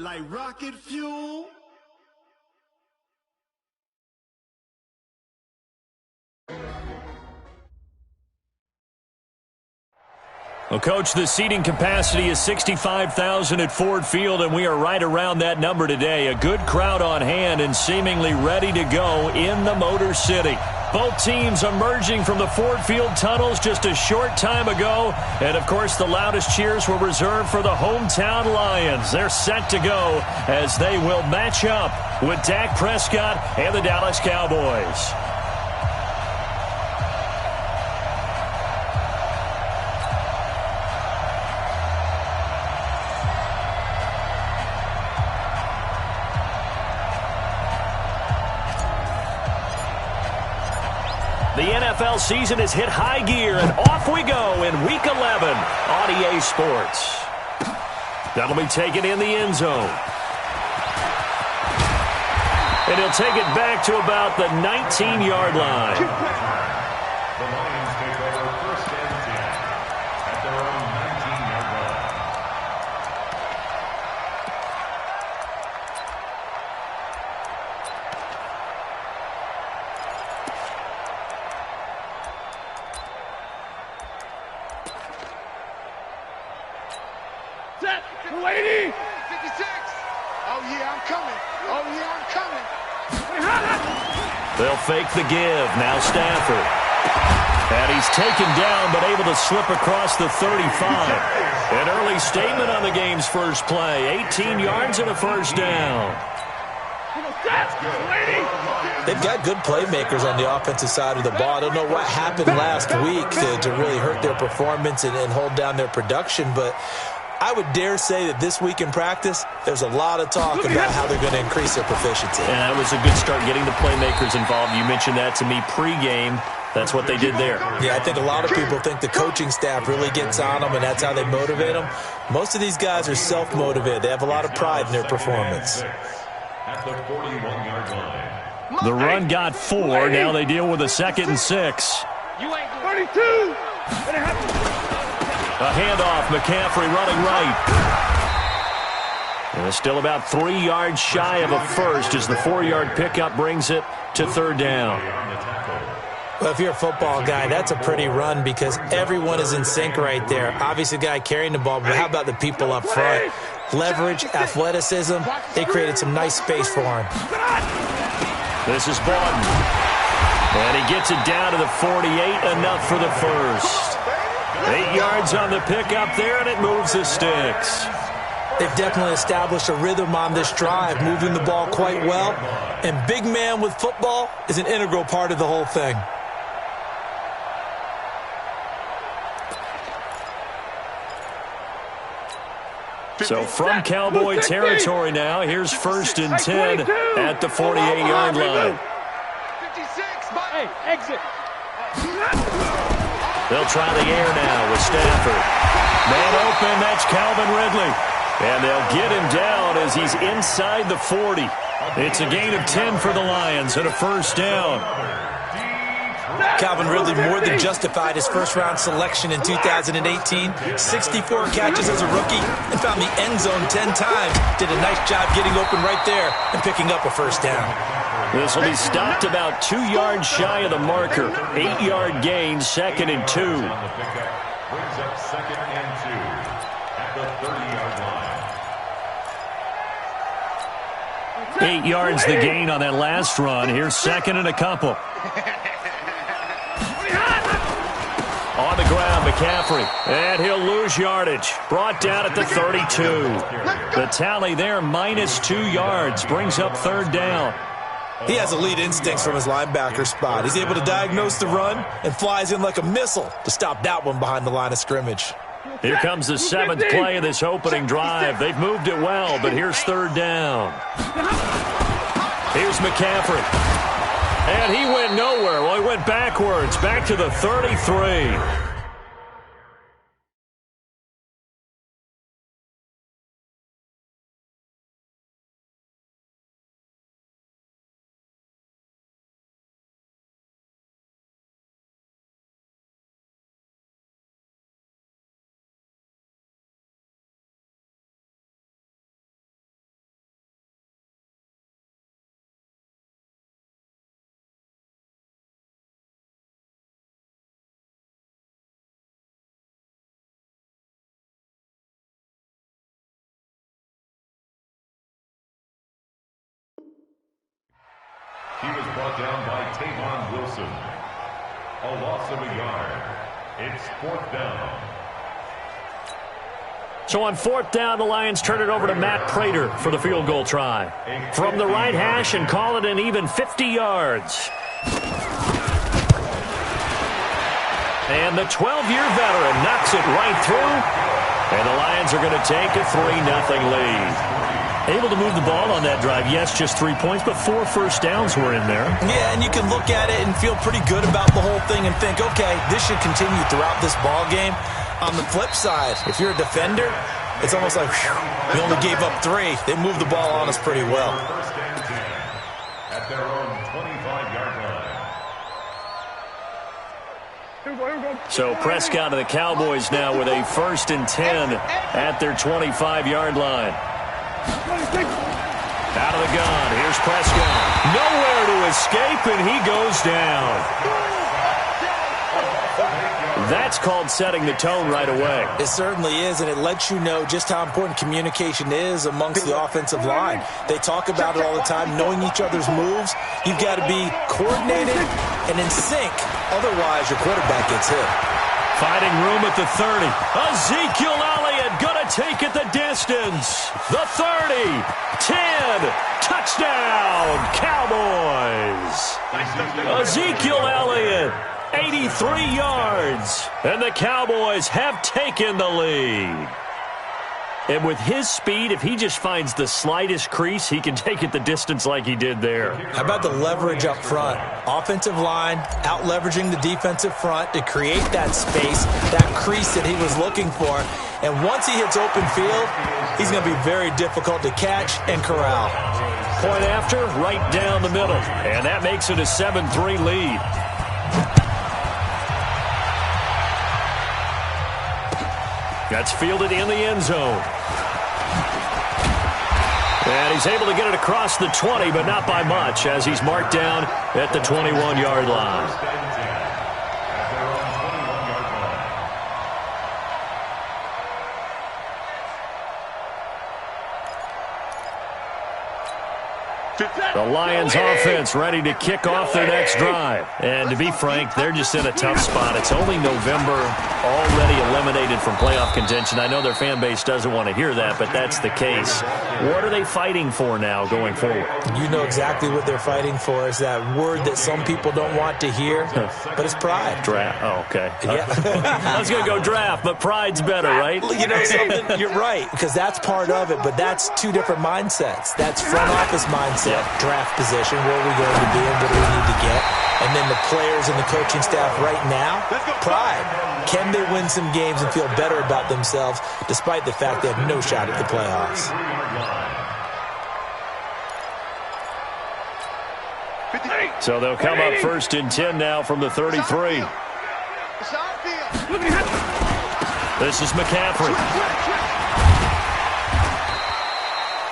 like rocket fuel. Well, Coach, the seating capacity is 65,000 at Ford Field, and we are right around that number today. A good crowd on hand and seemingly ready to go in the Motor City. Both teams emerging from the Ford Field tunnels just a short time ago. And, of course, the loudest cheers were reserved for the hometown Lions. They're set to go as they will match up with Dak Prescott and the Dallas Cowboys. The NFL season has hit high gear, and off we go in Week 11 on EA Sports. That'll be taken in the end zone. And he'll take it back to about the 19-yard line. The Lions take over first and 10 at their own 19-yard line. Set, 280. 56. Oh, yeah, I'm coming. Oh, yeah, I'm coming. They'll fake the give. Now Stafford. And he's taken down but able to slip across the 35. An early statement on the game's first play. 18 yards and a first down. They've got good playmakers on the offensive side of the ball. I don't know what happened last week to really hurt their performance and hold down their production, but I would dare say that this week in practice, there's a lot of talk about how they're going to increase their proficiency. And that was a good start getting the playmakers involved. You mentioned that to me pregame. That's what they did there. Yeah, I think a lot of people think the coaching staff really gets on them, and that's how they motivate them. Most of these guys are self-motivated. They have a lot of pride in their performance. At the 41-yard line. The run got 4. Now they deal with a 2nd and 6. 32. A handoff, McCaffrey running right. And it's still about 3 yards shy of a first as the 4-yard pickup brings it to 3rd down. Well, if you're a football guy, that's a pretty run because everyone is in sync right there. Obviously, the guy carrying the ball, but how about the people up front? Leverage, athleticism, they created some nice space for him. This is Borden. And he gets it down to the 48, enough for the first. 8 yards on the pickup there, and it moves the sticks. They've definitely established a rhythm on this drive, moving the ball quite well. And big man with football is an integral part of the whole thing. So from Cowboy territory now, here's 1st and 10 at the 48-yard line. 56. Hey, exit. They'll try the air now with Stafford. Man open, that's Calvin Ridley. And they'll get him down as he's inside the 40. It's a gain of 10 for the Lions and a first down. Calvin Ridley more than justified his first-round selection in 2018. 64 catches as a rookie and found the end zone 10 times. Did a nice job getting open right there and picking up a first down. This will be stopped about 2 yards shy of the marker. 8-yard gain, 2nd and 2. On the pickup brings up 2nd and 2 at the 30-yard line. 8 yards the gain on that last run. Here's 2nd and a couple. On the ground, McCaffrey. And he'll lose yardage. Brought down at the 32. The tally there, minus 2 yards. Brings up 3rd down. He has elite instincts from his linebacker spot. He's able to diagnose the run and flies in like a missile to stop that one behind the line of scrimmage. Here comes the 7th play of this opening drive. They've moved it well, but here's 3rd down. Here's McCaffrey. And he went nowhere. Well, he went backwards, back to the 33. He was brought down by Tavon Wilson. A loss of a yard. It's 4th down. So on 4th down, the Lions turn it over to Matt Prater for the field goal try. From the right hash and call it an even 50 yards. And the 12-year veteran knocks it right through. And the Lions are going to take a 3-0 lead. Able to move the ball on that drive. Yes, just 3 points, but 4 first downs were in there. Yeah, and you can look at it and feel pretty good about the whole thing and think, okay, this should continue throughout this ball game. On the flip side, if you're a defender, it's almost like, whew, we only gave up 3. They moved the ball on us pretty well. First and 10 at their own 25-yard line. So Prescott and the Cowboys now with a 1st and 10 at their 25-yard line. Out of the gun. Here's Prescott. Nowhere to escape, and he goes down. That's called setting the tone right away. It certainly is, and it lets you know just how important communication is amongst the offensive line. They talk about it all the time, knowing each other's moves. You've got to be coordinated and in sync. Otherwise, your quarterback gets hit. Finding room at the 30. Ezekiel Elliott going to take it the distance. The 30. 10. Touchdown, Cowboys. Ezekiel Elliott. 83 yards, and the Cowboys have taken the lead. And with his speed, if he just finds the slightest crease, he can take it the distance like he did there. How about the leverage up front? Offensive line out-leveraging the defensive front to create that space, that crease that he was looking for. And once he hits open field, he's going to be very difficult to catch and corral. Point after, right down the middle. And that makes it a 7-3 lead. That's fielded in the end zone. And he's able to get it across the 20, but not by much, as he's marked down at the 21-yard line. The Lions offense ready to kick off their next drive. And to be frank, they're just in a tough spot. It's only November, already eliminated from playoff contention. I know their fan base doesn't want to hear that, but that's the case. What are they fighting for now going forward? You know exactly what they're fighting for. Is that word that some people don't want to hear, but it's pride. Draft. Oh, okay. Yeah. I was going to go draft, but pride's better, right? You know something? You're right, because that's part of it, but that's two different mindsets. That's front office mindset, draft position, where are we going to be and what do we need to get? And then the players and the coaching staff right now, pride. Can they win some games and feel better about themselves despite the fact they have no shot at the playoffs? So they'll come up 1st and 10 now from the 33. This is McCaffrey.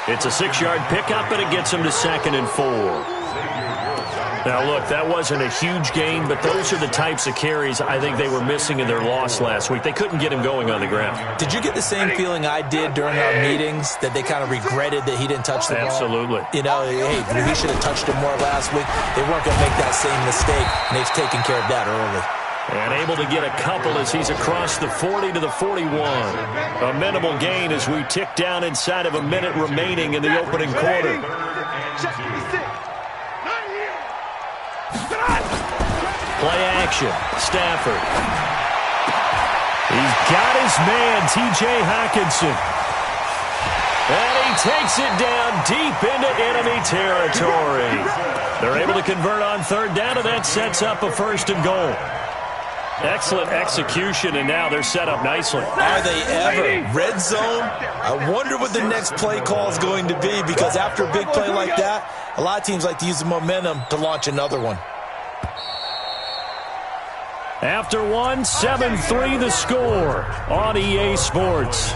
It's a 6-yard pickup, and it gets him to 2nd and 4. Now, look, that wasn't a huge gain, but those are the types of carries I think they were missing in their loss last week. They couldn't get him going on the ground. Did you get the same feeling I did during our meetings, that they kind of regretted that he didn't touch the ball? Absolutely. You know, hey, he should have touched him more last week. They weren't going to make that same mistake, and they've taken care of that early. And able to get a couple as he's across the 40 to the 41. A minimal gain as we tick down inside of a minute remaining in the opening quarter. Play action. Stafford. He's got his man, T.J. Hockenson. And he takes it down deep into enemy territory. They're able to convert on 3rd down, and that sets up a 1st and goal. Excellent execution, and now they're set up nicely. Are they ever? Red zone? I wonder what the next play call is going to be, because after a big play like that, a lot of teams like to use the momentum to launch another one. After one, 7-3 the score on EA Sports.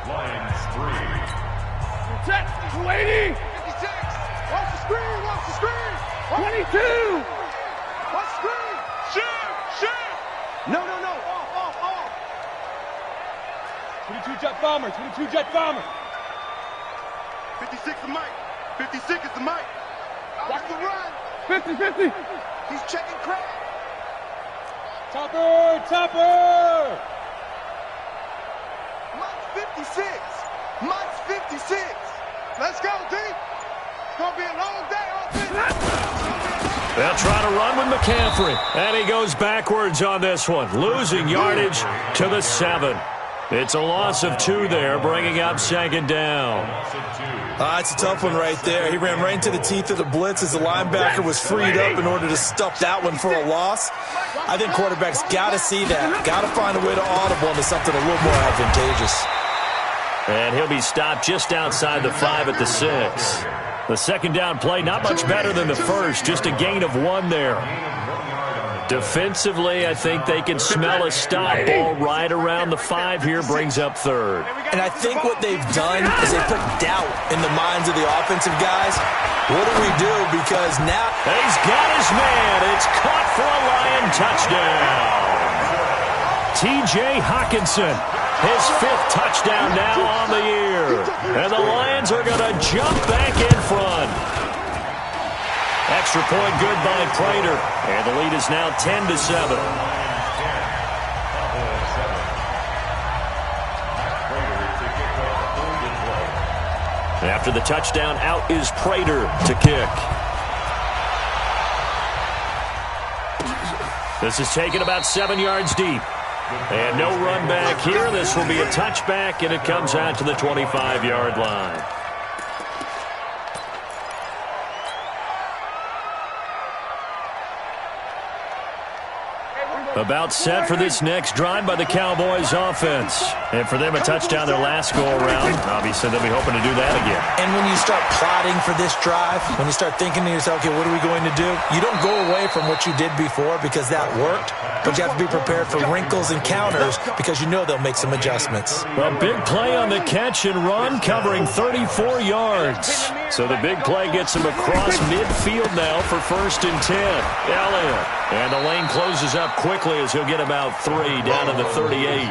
Lions 3. Set. 280. 56. Watch the screen. Watch the screen. 22. Watch the screen. Shoot. No. Off. 22 jet bomber. 22 jet bomber. 56 is the mic. 56 is the mic. Watch the run. 50-50. He's checking Craig. Topper. Mike's 56. Mike's 56. Let's go, D. It's going to be a long day on this. They'll try to run with McCaffrey. And he goes backwards on this one, losing yardage to the 7. It's a loss of 2 there, bringing up second down. It's a tough one right there. He ran right into the teeth of the blitz as the linebacker was freed up in order to stuff that one for a loss. I think quarterbacks got to see that. Got to find a way to audible into something a little more advantageous. And he'll be stopped just outside the 5 at the 6. The second down play, not much better than the first, just a gain of 1 there. Defensively, I think they can smell a stop ball right around the 5 here, brings up 3rd. And I think what they've done is they put doubt in the minds of the offensive guys. What do we do? Because now he's got his man. It's caught for a Lion touchdown. T.J. Hawkinson, his 5th touchdown now on the year. And the Lions are going to jump back in front. Extra point good by Prater. And the lead is now 10-7. After the touchdown, out is Prater to kick. This is taken about 7 yards deep. And no run back here. This will be a touchback, and it comes out to the 25-yard line. About set for this next drive by the Cowboys offense. And for them, a touchdown their last go-around. Obviously, they'll be hoping to do that again. And when you start plotting for this drive, when you start thinking to yourself, okay, what are we going to do? You don't go away from what you did before because that worked, but you have to be prepared for wrinkles and counters because you know they'll make some adjustments. A big play on the catch and run, covering 34 yards. So the big play gets him across midfield now for 1st and 10. Elliott. And the lane closes up quickly as he'll get about 3 down to the 38.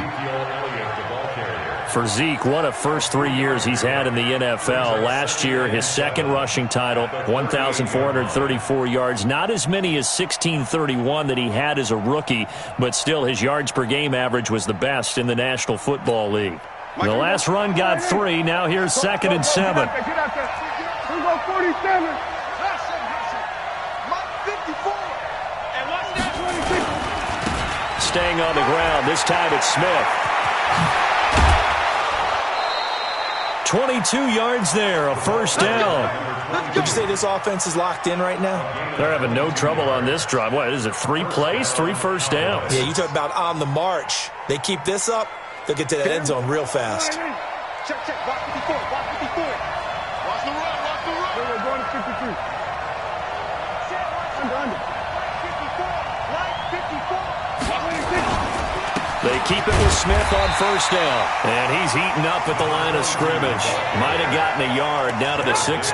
For Zeke, what a first 3 years he's had in the NFL. Last year, his 2nd rushing title, 1,434 yards. Not as many as 1,631 that he had as a rookie, but still his yards per game average was the best in the National Football League. The last run got 3. Now here's 2nd and 7. Here go 47. Staying on the ground. This time it's Smith. 22 yards there, a 1st down. Would you say this offense is locked in right now? They're having no trouble on this drive. What is it, 3 plays, 3 first downs? Yeah, you talk about on the march. They keep this up, they'll get to that end zone real fast. Check. Watch 54. Watch the run. We're going to 52. Under. 54. They keep it with Smith on 1st down. And he's eaten up at the line of scrimmage. Might have gotten a yard down to the 16.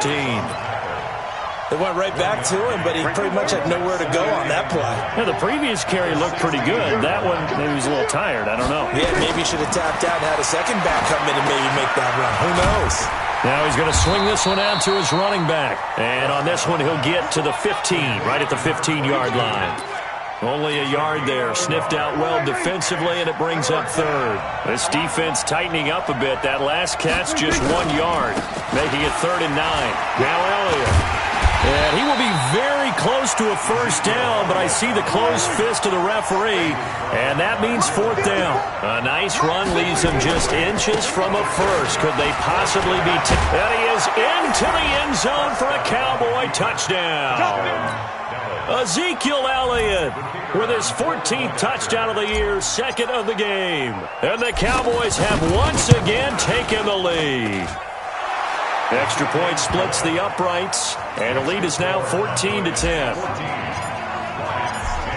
They went right back to him, but he pretty much had nowhere to go on that play. Yeah, the previous carry looked pretty good. That one, maybe he was a little tired. I don't know. Yeah, maybe he should have tapped out and had a second back come in and maybe make that run. Who knows? Now he's going to swing this one out to his running back. And on this one, he'll get to the 15, right at the 15-yard line. Only a yard there. Sniffed out well defensively, and it brings up 3rd. This defense tightening up a bit. That last catch just 1 yard, making it 3rd and 9. Now Elliott. And he will be very close to a 1st down, but I see the closed fist of the referee, and that means 4th down. A nice run leaves him just inches from a 1st. Could they possibly be? And he is into the end zone for a Cowboy touchdown. Ezekiel Elliott with his 14th touchdown of the year, 2nd of the game. And the Cowboys have once again taken the lead. Extra point splits the uprights, and the lead is now 14-10.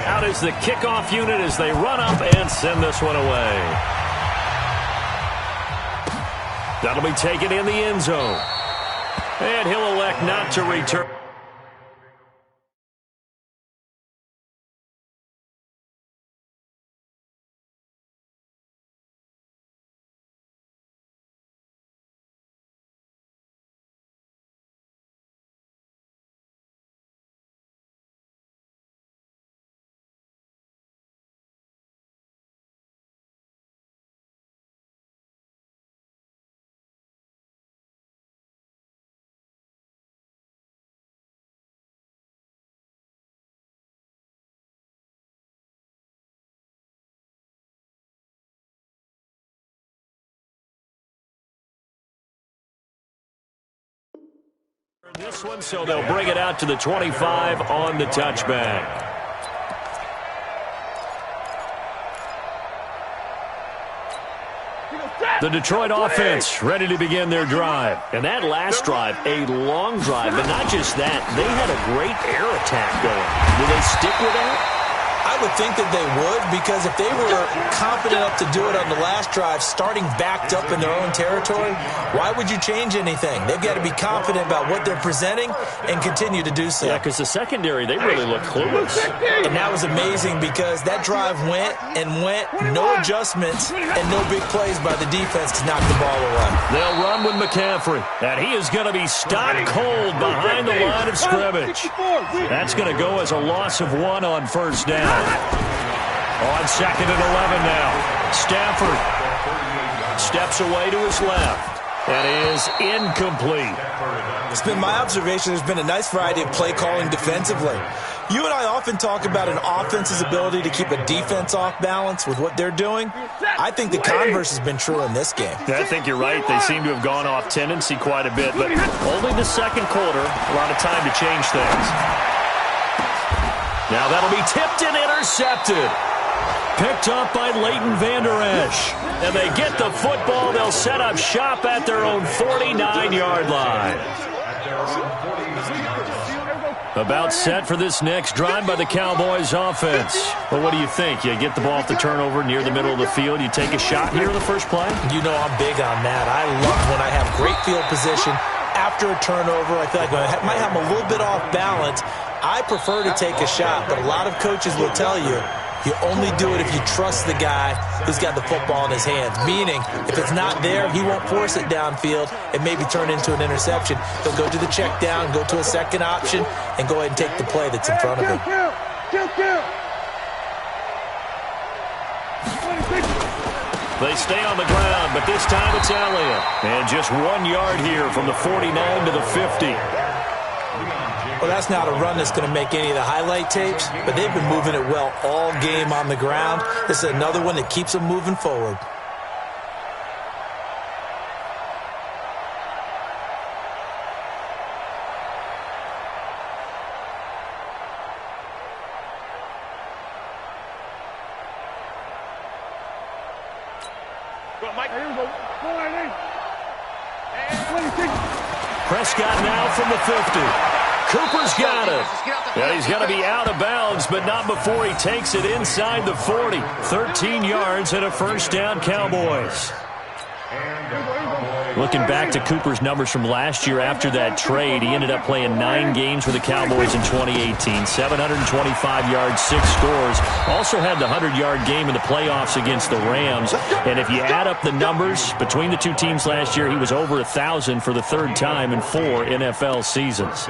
Out is the kickoff unit as they run up and send this one away. That'll be taken in the end zone. And he'll elect not to return. This one, so they'll bring it out to the 25 on the touchback. The Detroit offense ready to begin their drive. And that last drive, a long drive, but not just that. They had a great air attack going. Will they stick with that? I would think that they would, because if they were confident enough to do it on the last drive, starting backed up in their own territory, why would you change anything? They've got to be confident about what they're presenting and continue to do so. Yeah, because the secondary, they really look clueless. And that was amazing because that drive went and went, no adjustments and no big plays by the defense to knock the ball away. They'll run with McCaffrey, and he is going to be stopped cold behind the line of scrimmage. That's going to go as a loss of 1 on first down. On 2nd and 11 now. Stafford steps away to his left. That is incomplete. It's been my observation there's been a nice variety of play calling defensively. You and I often talk about an offense's ability to keep a defense off balance with what they're doing. I think the converse has been true in this game. I think you're right. They seem to have gone off tendency quite a bit, but only the second quarter, a lot of time to change things. Now that'll be tipped and intercepted. Picked up by Leighton Vander Esch. And they get the football. They'll set up shop at their own 49-yard line. About set for this next drive by the Cowboys offense. Well, what do you think? You get the ball off the turnover near the middle of the field. You take a shot here in the first play? You know I'm big on that. I love when I have great field position after a turnover. I feel like I might have them a little bit off balance. I prefer to take a shot, but a lot of coaches will tell you only do it if you trust the guy who's got the football in his hands. Meaning, if it's not there, he won't force it downfield and maybe turn into an interception. He'll go to the check down, go to a second option, and go ahead and take the play that's in front of him. They stay on the ground, but this time it's Elliott. And just 1 yard here from the 49 to the 50. Well, that's not a run that's going to make any of the highlight tapes, but they've been moving it well all game on the ground. This is another one that keeps them moving forward. Prescott now from the 50. Cooper's got it. And he's going to be out of bounds, but not before he takes it inside the 40. 13 yards and a first down, Cowboys. Looking back to Cooper's numbers from last year after that trade, he ended up playing 9 games for the Cowboys in 2018. 725 yards, 6 scores. Also had the 100-yard game in the playoffs against the Rams. And if you add up the numbers between the two teams last year, he was over 1,000 for the 3rd time in 4 NFL seasons.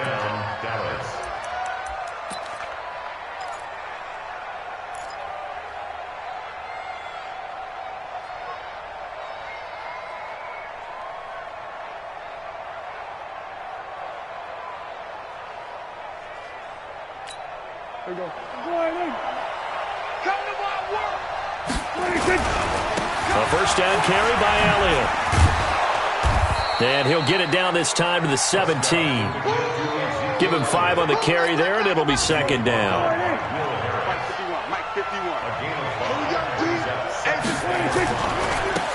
A first down carry by Elliott. And he'll get it down this time to the 17. Give him 5 on the carry there, and it'll be 2nd down.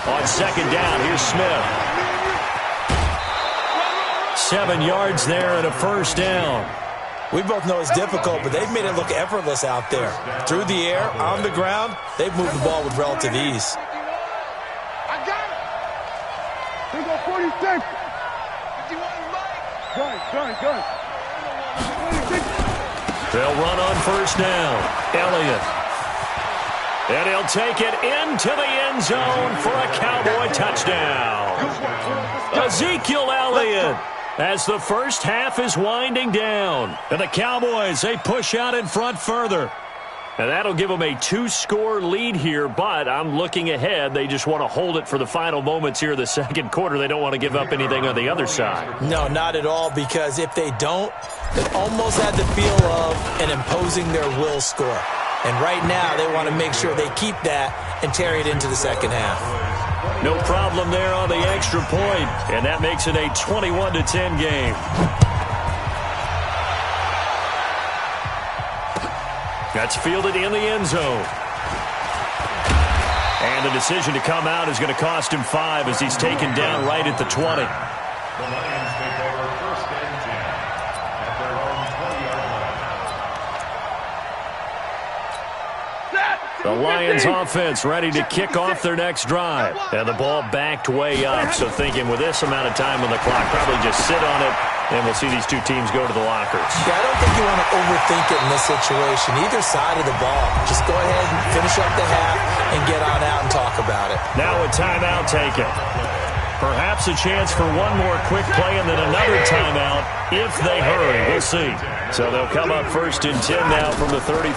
On 2nd down, here's Smith. 7 yards there and a first down. We both know it's difficult, but they've made it look effortless out there. Through the air, on the ground, they've moved the ball with relative ease. I got it. Here we go, 46. 51, Gun. 46. They'll run on first down. Elliott. And he'll take it into the end zone for a Cowboy touchdown. Ezekiel Elliott. As the first half is winding down. And the Cowboys, they push out in front further. And that'll give them a 2-score lead here, but I'm looking ahead. They just want to hold it for the final moments here of the second quarter. They don't want to give up anything on the other side. No, not at all, because if they don't, it almost had the feel of an imposing their will score. And right now, they want to make sure they keep that and carry it into the second half. No problem there on the extra point, and that makes it a 21-10 game. That's fielded in the end zone. And the decision to come out is going to cost him 5 as he's taken down right at the 20. The Lions take over first and 10 at their own 20-yard line. The Lions offense ready to kick off their next drive. And the ball backed way up. So thinking with this amount of time on the clock, probably just sit on it, and we'll see these two teams go to the lockers. Yeah, I don't think you want to overthink it in this situation. Either side of the ball. Just go ahead and finish up the half and get on out and talk about it. Now a timeout taken. Perhaps a chance for one more quick play and then another timeout if they hurry. We'll see. So they'll come up first and 10 now from the 33.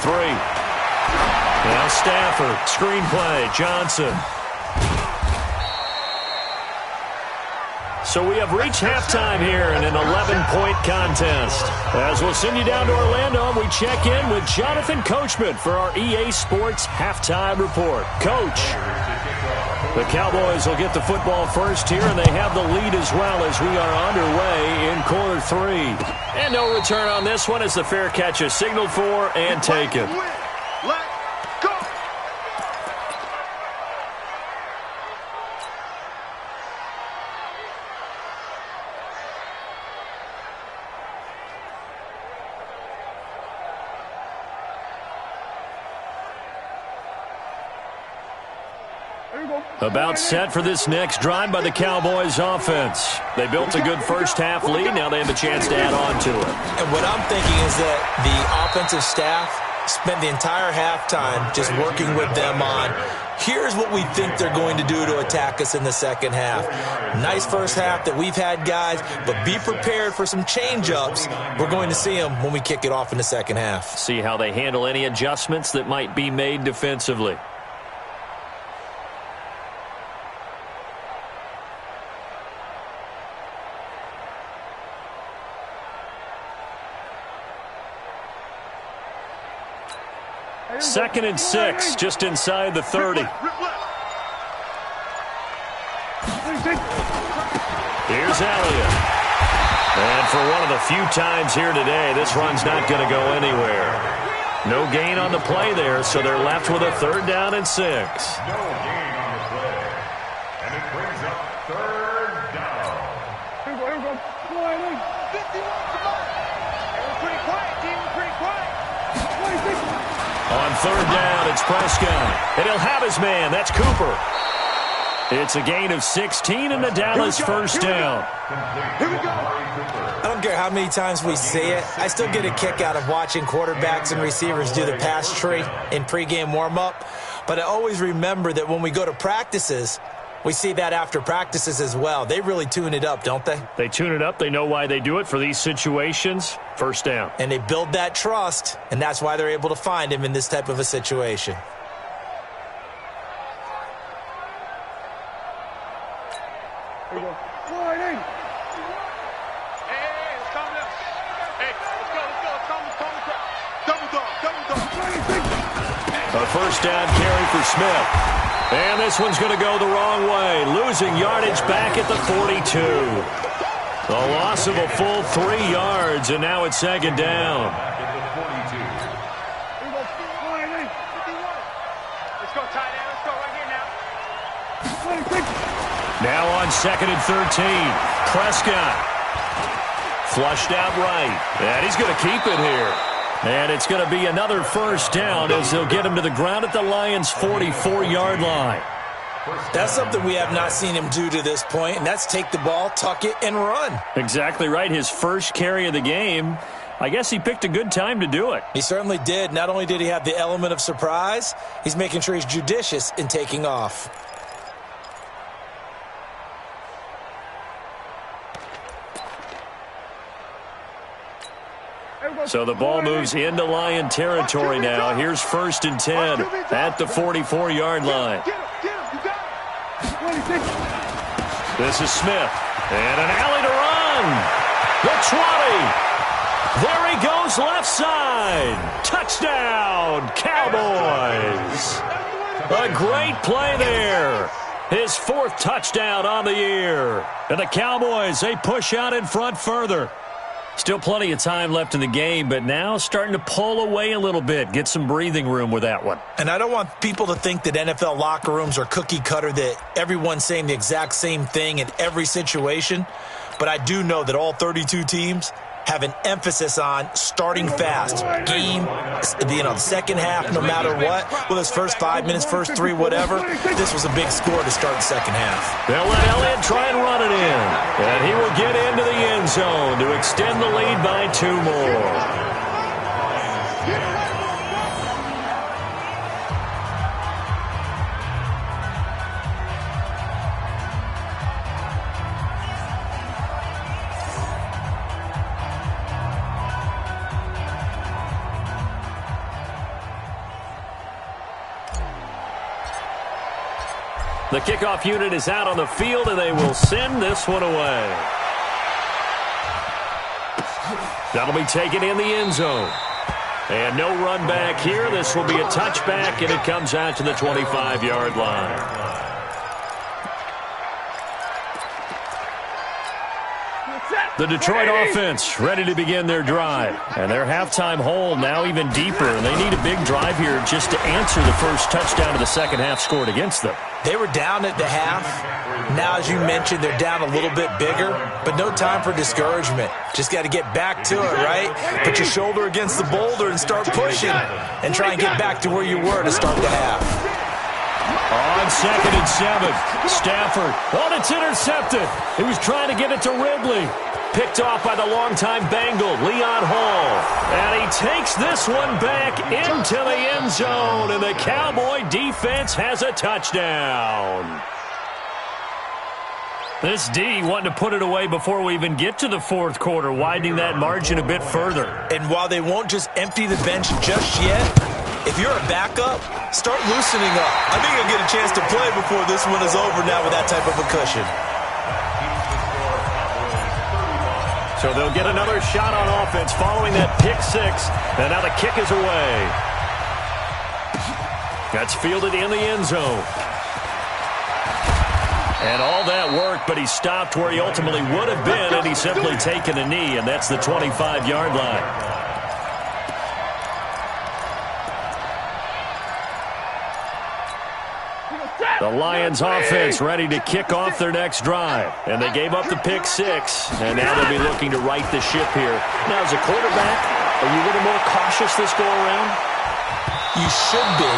Now Stafford, screenplay, Johnson. So we have reached halftime here in an 11-point contest. As we'll send you down to Orlando, we check in with Jonathan Coachman for our EA Sports Halftime Report. Coach, the Cowboys will get the football first here, and they have the lead as well as we are underway in quarter 3. And no return on this one as the fair catch is signaled for and taken. About set for this next drive by the Cowboys offense. They built a good first-half lead. Now they have a chance to add on to it. And what I'm thinking is that the offensive staff spent the entire halftime just working with them on, here's what we think they're going to do to attack us in the second half. Nice first half that we've had, guys, but be prepared for some change-ups. We're going to see them when we kick it off in the second half. See how they handle any adjustments that might be made defensively. Second and 6, just inside the 30. Here's Elliott. And for one of the few times here today, this run's not going to go anywhere. No gain on the play there, so they're left with a 3rd down and 6. No gain on the play. And it brings up 3rd down. Here we go. 51 to go. We're pretty quiet, team. We're pretty quiet. 26. On 3rd down, it's Prescott. And he'll have his man. That's Cooper. It's a gain of 16 and the Dallas first down. Here we go. I don't care how many times we see it. I still get a kick out of watching quarterbacks and receivers do the pass tree in pregame warm-up. But I always remember that when we go to practices, we see that after practices as well. They really tune it up, don't they? They tune it up. They know why they do it for these situations. First down. And they build that trust, and that's why they're able to find him in this type of a situation. Here we go. 48. Hey, let's calm down. Hey, let's go. Calm the crowd. Double dog. A first down carry for Smith. And this one's going to go the wrong way. Losing yardage back at the 42. The loss of a full 3 yards, and now it's 2nd down. Back at the 42. Here we go. 48. 51. Let's go, tight end. Let's go right here now. 26. Now on 2nd and 13. Prescott. Flushed out right. And he's going to keep it here. And it's going to be another first down as they'll get him to the ground at the Lions' 44-yard line. That's something we have not seen him do to this point, and that's take the ball, tuck it, and run. Exactly right. His first carry of the game. I guess he picked a good time to do it. He certainly did. Not only did he have the element of surprise, he's making sure he's judicious in taking off. So the ball moves into Lion territory now. Here's 1st and 10 at the 44-yard line. This is Smith. And an alley to run. The 20. There he goes left side. Touchdown, Cowboys. A great play there. His 4th touchdown on the year. And the Cowboys, they push out in front further. Still plenty of time left in the game, but now starting to pull away a little bit. Get some breathing room with that one. And I don't want people to think that NFL locker rooms are cookie cutter, that everyone's saying the exact same thing in every situation. But I do know that all 32 teams have an emphasis on starting fast. Game, the second half, no matter what. Well, his first 5 minutes, first 3, whatever. This was a big score to start the second half. They'll let Elliott try and run it in. And he will get into the end zone to extend the lead by 2 more. The kickoff unit is out on the field, and they will send this one away. That'll be taken in the end zone. And no run back here. This will be a touchback, and it comes out to the 25-yard line. The Detroit offense ready to begin their drive. And their halftime hole now even deeper. And they need a big drive here just to answer the first touchdown of the second half scored against them. They were down at the half. Now, as you mentioned, they're down a little bit bigger. But no time for discouragement. Just got to get back to it, right? Put your shoulder against the boulder and start pushing. And try and get back to where you were to start the half. On 2nd and 7, Stafford. Oh, it's intercepted. He was trying to get it to Ridley. Picked off by the longtime Bengal, Leon Hall. And he takes this one back into the end zone. And the Cowboy defense has a touchdown. This D wanting to put it away before we even get to the fourth quarter, widening that margin a bit further. And while they won't just empty the bench just yet, if you're a backup, start loosening up. I think you'll get a chance to play before this one is over now with that type of a cushion. So they'll get another shot on offense following that pick 6. And now the kick is away. That's fielded in the end zone. And all that work, but he stopped where he ultimately would have been, and he's simply taken a knee, and that's the 25-yard line. The Lions offense ready to kick off their next drive. And they gave up the pick 6. And now they'll be looking to right the ship here. Now, as a quarterback, are you a little more cautious this go-around? You should be,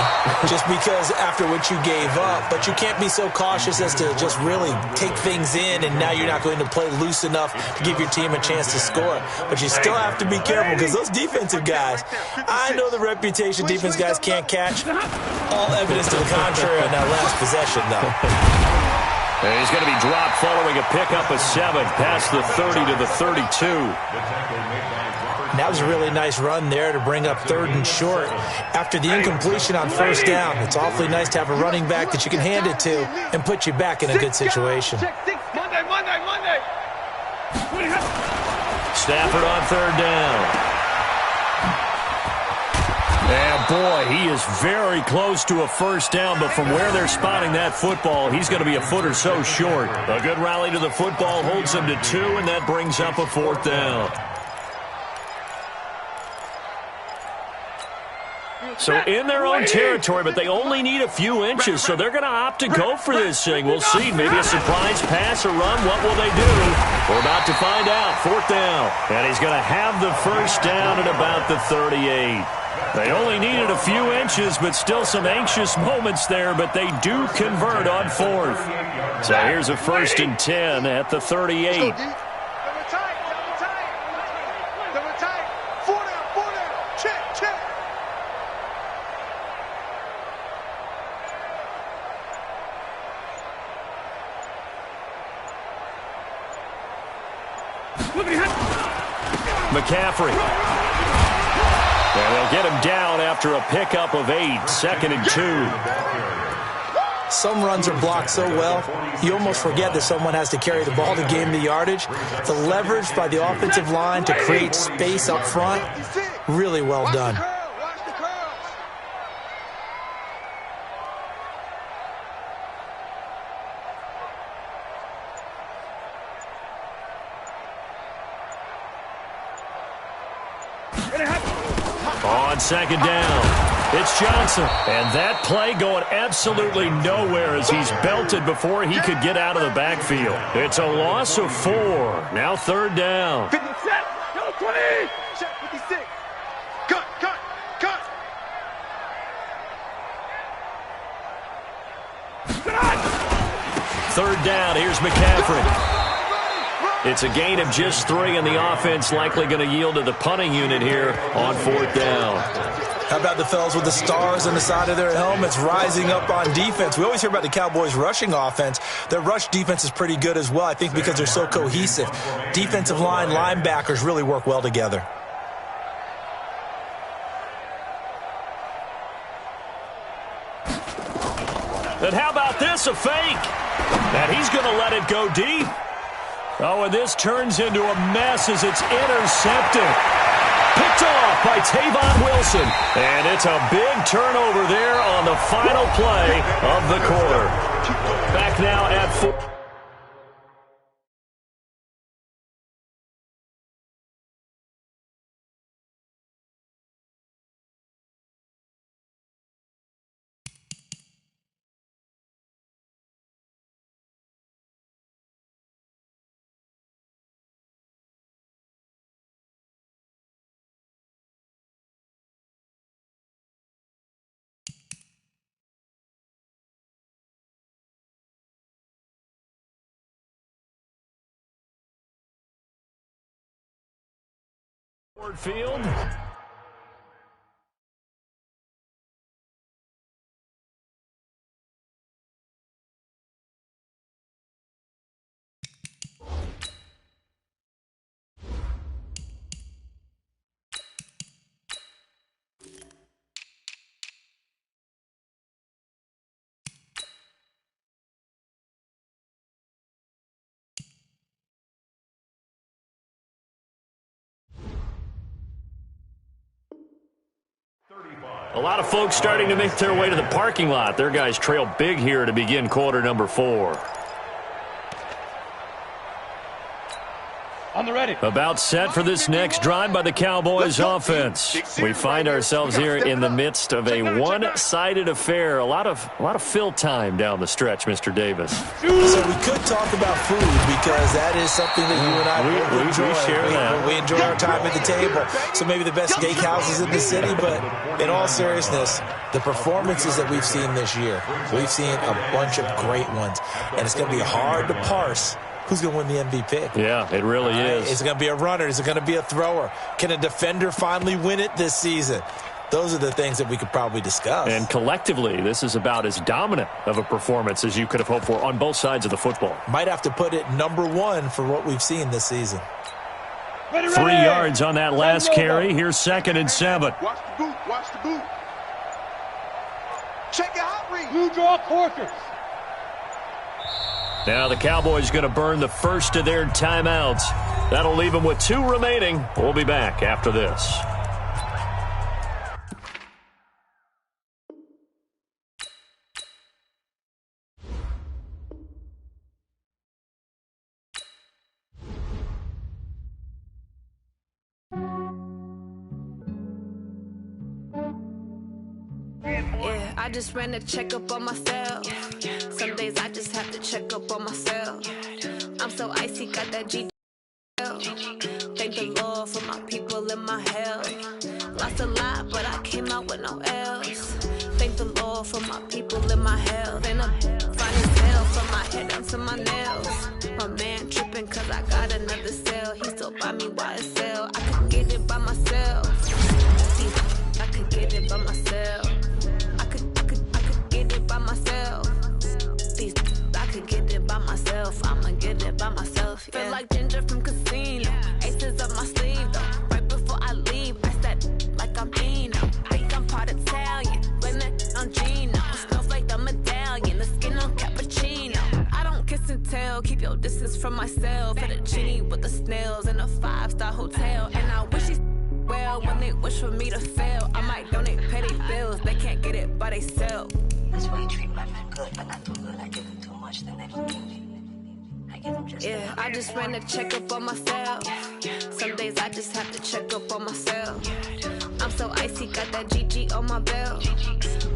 just because after what you gave up. But you can't be so cautious as to just really take things in, and now you're not going to play loose enough to give your team a chance to score. But you still have to be careful, because those defensive guys, I know the reputation defense guys can't catch. All evidence to the contrary on that last possession, though. And he's going to be dropped following a pickup of 7 past the 30 to the 32. That was a really nice run there to bring up 3rd and short. After the incompletion on 1st down, it's awfully nice to have a running back that you can hand it to and put you back in a good situation. Monday. Stafford on 3rd down. And boy, he is very close to a first down, but from where they're spotting that football, he's going to be a foot or so short. A good rally to the football holds them to 2, and that brings up a 4th down. So in their own territory, but they only need a few inches, so they're going to opt to go for this thing. We'll see. Maybe a surprise pass or run. What will they do? We're about to find out. 4th down. And he's going to have the first down at about the 38. They only needed a few inches, but still some anxious moments there, but they do convert on 4th. So here's a 1st and 10 at the 38. McCaffrey. And they'll get him down after a pickup of 8, 2nd and 2. Some runs are blocked so well, you almost forget that someone has to carry the ball to gain the yardage. The leverage by the offensive line to create space up front, really well done. On second down, it's Johnson. And that play going absolutely nowhere as he's belted before he could get out of the backfield. It's a loss of 4. Now third down. 50 set. Go 20. Check 56. Cut. Third down, here's McCaffrey. It's a gain of just 3, and the offense likely going to yield to the punting unit here on fourth down. How about the fellas with the stars on the side of their helmets rising up on defense? We always hear about the Cowboys' rushing offense. Their rush defense is pretty good as well, I think, because they're so cohesive. Defensive line, linebackers really work well together. And how about this, a fake? And he's going to let it go deep. Oh, and this turns into a mess as it's intercepted. Picked off by Tavon Wilson. And it's a big turnover there on the final play of the quarter. Back now at 4. Field. A lot of folks starting to make their way to the parking lot. Their guys trail big here to begin quarter number 4. On the ready. About set for this next drive by the Cowboys offense. We find ourselves here in the midst of a one-sided affair. A lot of fill time down the stretch, Mr. Davis. So we could talk about food because that is something that you and I enjoy. We share that. We enjoy our time at the table. So maybe the best steakhouses in the city, but in all seriousness, the performances that we've seen this year, we've seen a bunch of great ones, and it's going to be hard to parse who's going to win the MVP. Yeah, it really is. Is it going to be a runner? Is it going to be a thrower? Can a defender finally win it this season? Those are the things that we could probably discuss. And collectively, this is about as dominant of a performance as you could have hoped for on both sides of the football. Might have to put it number 1 for what we've seen this season. 3 yards on that last carry. Here's 2nd and 7. Watch the boot. Watch the boot. Check your hot read. Blue draw quarters. Now the Cowboys going to burn the first of their timeouts. That'll leave them with 2 remaining. We'll be back after this. Yeah, I just ran a checkup on myself. Some days I just have to check up on myself. I'm so icy, got that G. Thank the Lord for my people in my health. Lost a lot, but I came out with no L's. Thank the Lord for my people in my health. And I'm fine as hell from my head down to my nails. My man tripping cause I got another cell. He still buy me YSL. I could get it by myself. I could get it by myself. I could get it by myself. I could get it by myself. I'ma get it by myself. Yeah. Feel like Ginger from Casino. Aces up my sleeve though. Right before I leave, I said like I'm Eno. Think I'm part Italian. Blame it on Gino. Smells like the medallion. The skin on cappuccino. I don't kiss and tell. Keep your distance from myself. Fettuccine with the snails in a 5-star hotel. And I wish he's well when they wish for me to fail. I might donate petty bills. They can't get it by themselves. That's why you treat my men good, but not too good. I give them too much, then they don't give me. I Yeah, I just ran a checkup on myself. Some days I just have to check up on myself. I'm so icy, got that GG on my belt.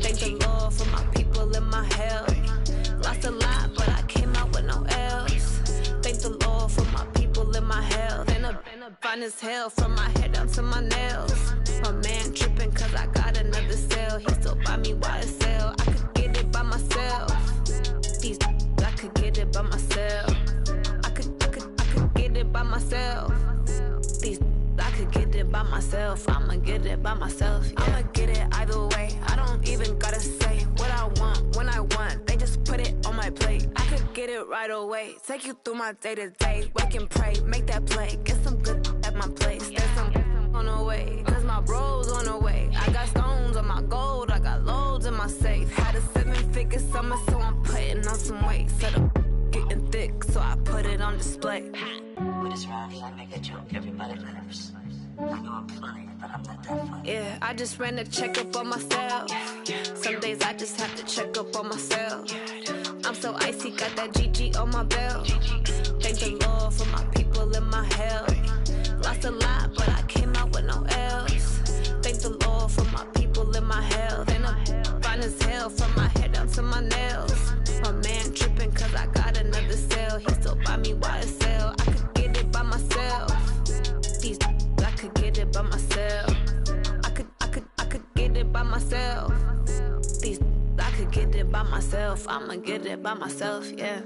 Thank the Lord for my people in my health. Lost a lot, but I came out with no L's. Thank the Lord for my people in my health. And a fine as hell from my head down to my nails. My man tripping cause I got another cell. He still buy me YSL. I could get it by myself. These I could get it by myself. I could get it by myself. These I could get it by myself. I'ma get it by myself. Yeah. I'ma get it either way. I don't even gotta say what I want when I want. They just put it on my plate. I could get it right away. Take you through my day to day. Wake and pray, make that play. Get some good at my place. There's some on the way, cause my bro's on the way. I got stones on my gold. I got loads in my safe. Had a 7-figure summer, so I'm putting on some weight. Set up getting thick, so I put it on display. With this round here, I make a joke everybody laughs. I know I'm funny, but I'm not that funny. Yeah, I just ran a checkup on myself. Some days I just have to check up on myself. I'm so icy, got that GG on my belt. Thank the Lord for my people in my health. Lost a lot, but I came out with no L's. Thank the Lord for my people in my health. And I'm fine as hell from my head down to my nails. My man tripping cause I got another cell. He still buy me YSL. I could get it by myself. These I could get it by myself. I could get it by myself. These I could get it by myself. I'ma get it by myself, yeah.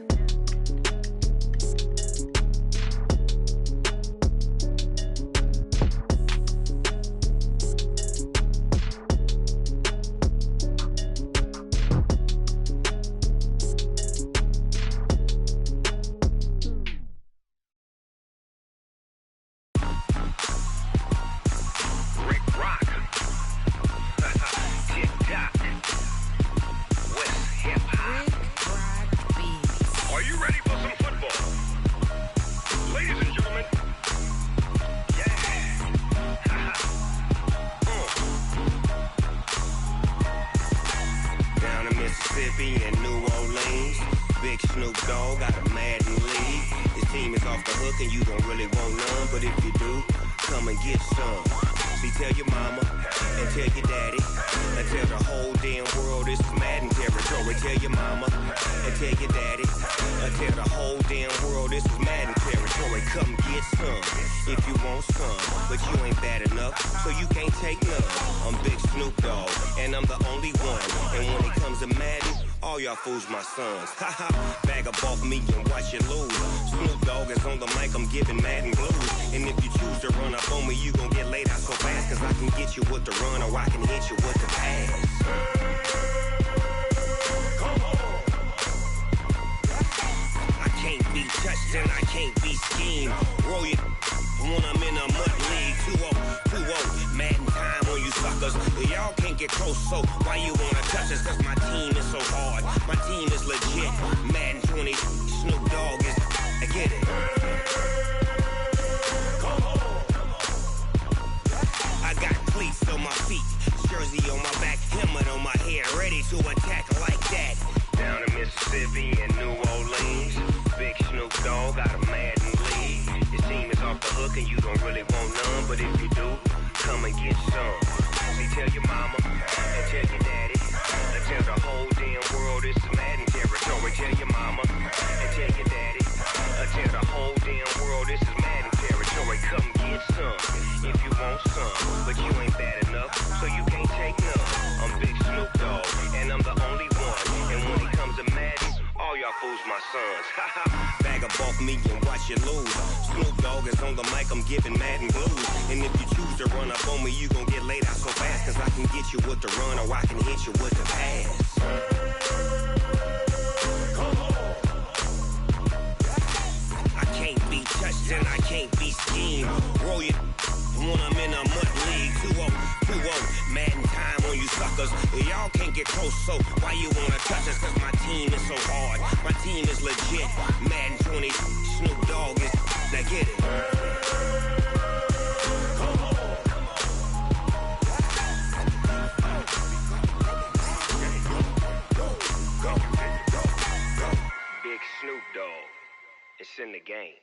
Fools my sons. Haha, bag up off me and watch you lose. Snoop Dogg is on the mic, I'm giving Madden blues. And if you choose to run up on me, you gon' get laid out so fast. Cause I can get you with the run or I can hit you with the pass. Come on. I can't be touched and I can't be schemed. Roll you when I'm in a mud league. 2-0, Madden time on you suckers. Y'all can't get close, so why you wanna touch us? Cause my team is so hard. My team is legit. Madden 20, Snoop Dogg is. I get it. Come on. I got cleats on my feet, jersey on my back, helmet on my head, ready to attack like that. Down in Mississippi and New Orleans, big Snoop Dogg got a Madden league. Your team is off the hook and you don't really want none, but if you do, come and get some. See, tell your mama and tell your daddy. Tell the whole damn world this is Madden territory. Tell your mama and tell your daddy. Tell the whole damn world this is Madden territory. Come get some if you want some, but you ain't bad enough, so you can't take none. I'm Big Snoop Dogg, and I'm the only one. And when it comes to Madden, all y'all fools my sons. Bag up off me and watch you lose. Snoop Dogg is on the mic, I'm giving Madden blues. And if you choose to run up on me, you gon' get laid out so fast. Cause I can get you with the run or I can hit you with the pass. Come on. I can't be touched and I can't be schemed. Roll you when I'm in a mud league. 2-0, Madden time on you suckers. Y'all can't get close, so why you wanna touch us? Cause my team is so hard. My team is legit. Madden 20, Snoop Dogg is. Now get it. Come on. Go. Big Snoop Dogg. It's in the game.